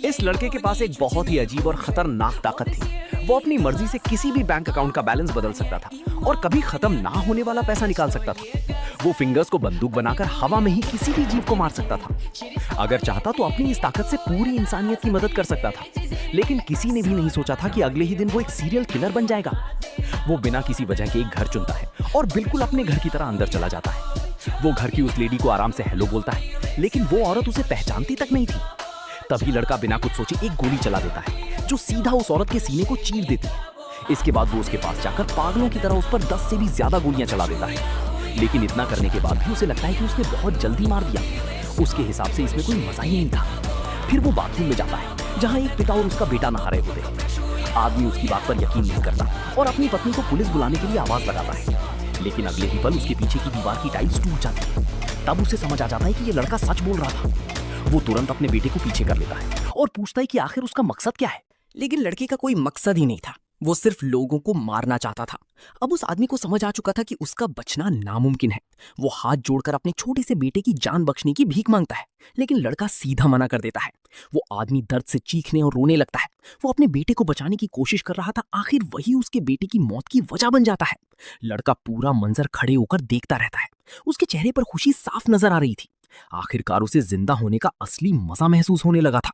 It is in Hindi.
इस लड़के के पास एक बहुत ही अजीब और खतरनाक ताकत थी। वो अपनी मर्जी से किसी भी बैंक अकाउंट का बैलेंस बदल सकता था और कभी खत्म ना होने वाला पैसा निकाल सकता था। वो फिंगर्स को बंदूक बनाकर हवा में ही किसी भी जीव को मार सकता था। अगर चाहता तो अपनी इस ताकत से पूरी इंसानियत की मदद कर सकता था, लेकिन किसी ने भी नहीं सोचा था कि अगले ही दिन वो एक सीरियल किलर बन जाएगा। वो बिना किसी वजह के एक घर चुनता है और बिल्कुल अपने घर की तरह अंदर चला जाता है। वो घर की उस लेडी को आराम से हेलो बोलता है, लेकिन वो औरत उसे पहचानती तक नहीं थी। तभी लड़का बिना कुछ सोचे एक गोली चला देता है जो सीधा उस औरत के सीने को चीर देती है। इसके बाद वो उसके पास जाकर पागलों की तरह उस पर 10 से भी ज्यादा गोलियां चला देता है, लेकिन इतना करने के बाद भी उसे लगता है कि उसने बहुत जल्दी मार दिया। उसके हिसाब से इसमें कोई मजा ही नहीं था। फिर वो बाथरूम में जाता है जहां एक पिता और उसका बेटा नहा रहे होते हैं। आदमी उसकी बात पर यकीन नहीं करता और अपनी पत्नी को पुलिस बुलाने के लिए आवाज लगाता है, लेकिन अगले ही पल उसके पीछे की दीवार की टाइल्स टूट जाती है। तब उसे समझ आ जाता है कि ये लड़का सच बोल रहा था। वो तुरंत अपने बेटे को पीछे कर लेता है और पूछता है कि आखिर उसका मकसद क्या है। लेकिन लड़के का कोई मकसद ही नहीं था, वो सिर्फ लोगों को मारना चाहता था। अब उस आदमी को समझ आ चुका था कि उसका बचना नामुमकिन है। वो हाथ जोड़कर अपने छोटे से बेटे की जान बख्शने की भीख मांगता है, लेकिन लड़का सीधा मना कर देता है। वो आदमी दर्द से चीखने और रोने लगता है। वो अपने बेटे को बचाने की कोशिश कर रहा था, आखिर वही उसके बेटे की मौत की वजह बन जाता है। लड़का पूरा मंजर खड़े होकर देखता रहता है। उसके चेहरे पर खुशी साफ नजर आ रही थी। आखिरकार उसे जिंदा होने का असली मजा महसूस होने लगा था।